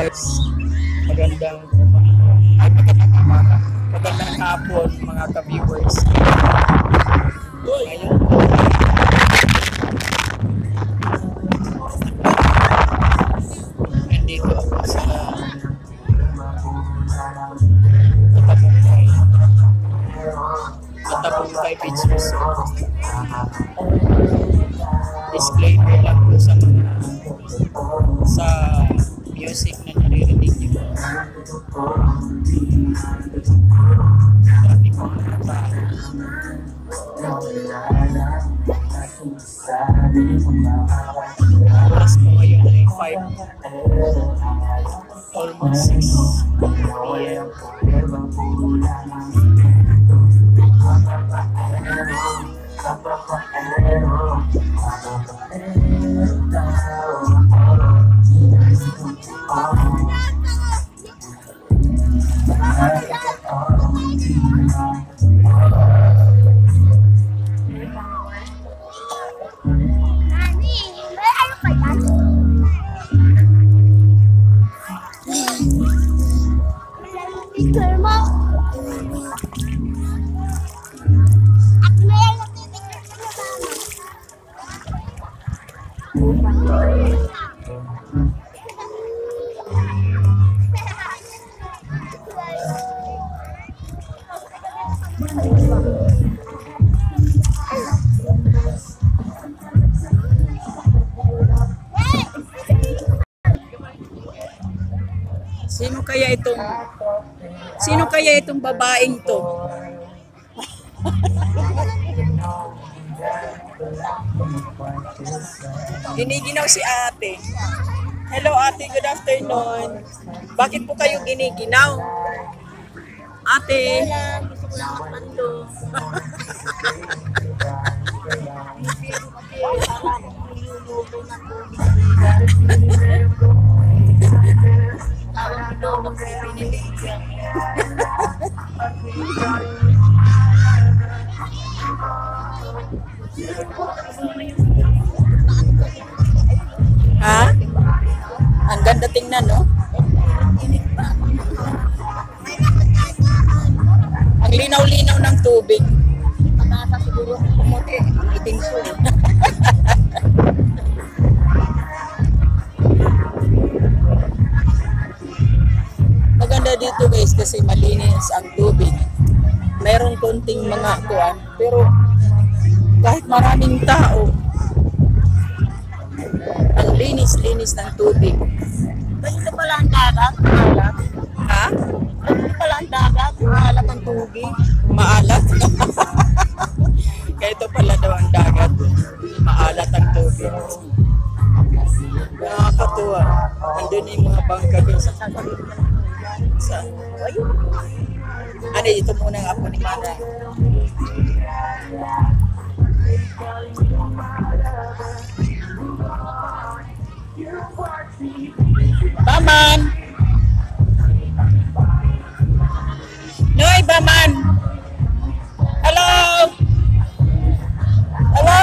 Magandang ay magandang umaga. Magandang hapon mga ka-viewers. Ngayon po nandito ako sa Matabungkay Beach Resort. Disclaimer lang po sa mga sa music na naririnig nyo. Dami kong tao. Oras ko ngayon ay 5, almost 6 p.m. Sino kaya itong babaeng to? Giniginaw si ate. Hello ate, good afternoon. Bakit po kayo giniginaw? Ate. Gusto ko lang magpando. Ha? Ang ganda tingnan, no? Ang linaw-linaw ng tubig. Pag-asa siguro kumuti. Iting ko. Maganda dito guys kasi malinis ang tubig. Mayroong konting mga kuwan, pero kahit maraming tao, ang linis-linis ng tubig. Ganito pala ang dagat, maalat. Ha? Ganito pala ang dagat, maalat ang tubig. Maalat? Kaya ito pala daw ang dagat. Maalat ang tubig. Nakakatuwa. Andun yung mga bangka guys. Sa ayun. Ano, ito muna ang apo ni Mana. Baman! Noy, Baman! Hello! Hello!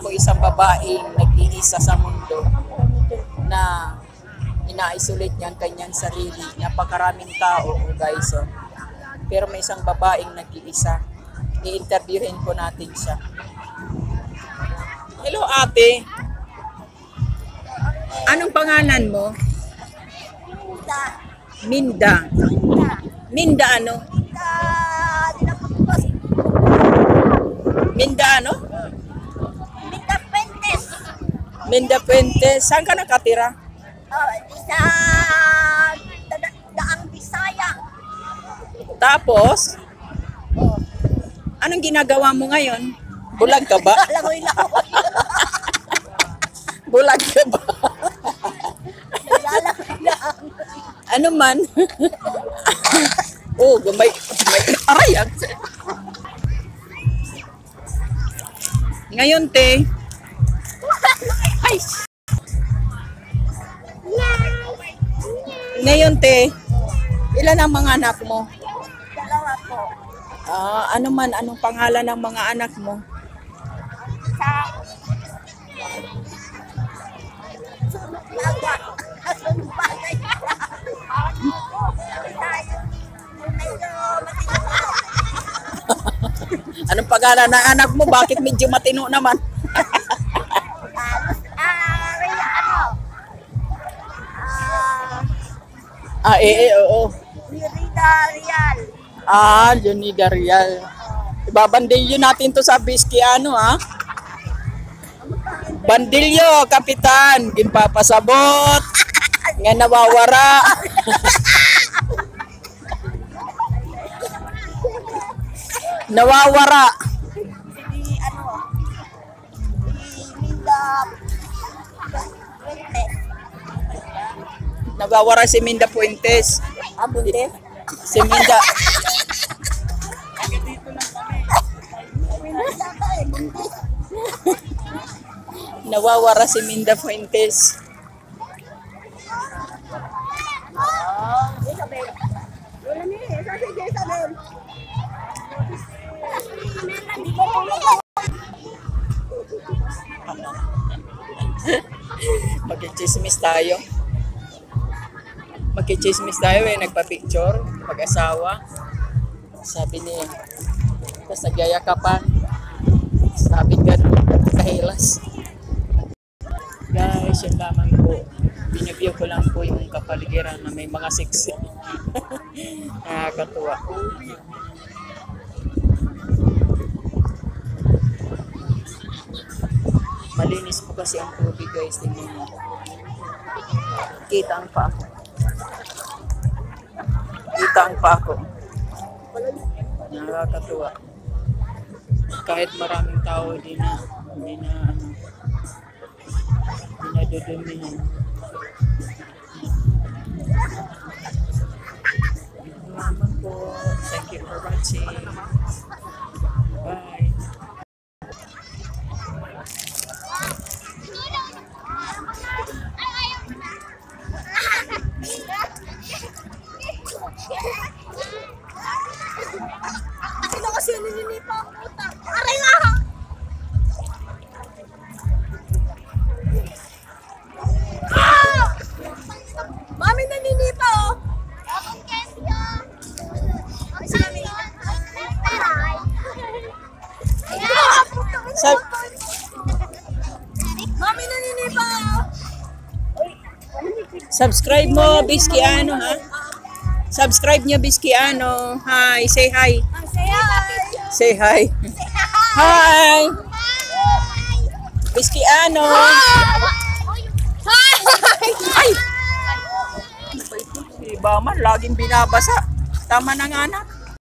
Isang babaeng nag-iisa sa mundo na ina-isolate niya ang kanyang sarili. Napakaraming tao, guys. Oh. Pero may isang babaeng nag-iisa. I-interviewin po natin siya. Hello, ate. Anong pangalan mo? Minda. Minda ano? Minda ano? Minda Puentes. Saan ka nakatira? Sa Daang Bisaya. Tapos, anong ginagawa mo ngayon? Bulag ka ba? Langoy-langoy. Bulag ka ba? Langoy-langoy. Ano man? Oh, may aray. Ngayon, te. Ay. Ngayon, te, ilan ang mga anak mo? Dalawa po. Anong pangalan ng mga anak mo? Sa sunod laga. Sunod bagay. Medyo matino. Anong pangalan ng anak mo? Bakit medyo matino naman? Oo. Mirida Real. Johnny Darial. Ibabandilyo natin to sa Biskiano, ha? Bandilyo, kapitan. Ginpapasabot. Nga nawawara. Nawawara. Si Minda Fuentes. Nawawara si Minda Fuentes. Abundes. Si Minda. Nawawara si Minda Fuentes. Isabel. Wala ni, sabi si Isabel. Magkichismis tayo. Magkichismis tayo nagpa-picture, mag-asawa. Sabi niya, tapos nagyayakapan. Sabi gano'n, kahilas. Guys, yun lamang po. Binibigyan ko lang po yung kapaligiran na may mga siksi. Nakakatuwa. Malinis po kasi ang tubig, guys. Tingnan mo. Kita ang pa ako. Kita ang pa ako. Nakakatuwa. Kahit maraming tao, di na dudumihan. Salamat po. Thank you for watching. Bye. Sino kasi nininipa ang puta? Aray nga! Mami naninipa oh! Sa- Mami naninipa oh! Subscribe mo, Biskiano, ha? Subscribe niyo, Biskiano. Hi, say hi. Ang saya! Say hi. Hi! Biskiano! Ay! Si Baman, laging binabasa. Tama na nga anak.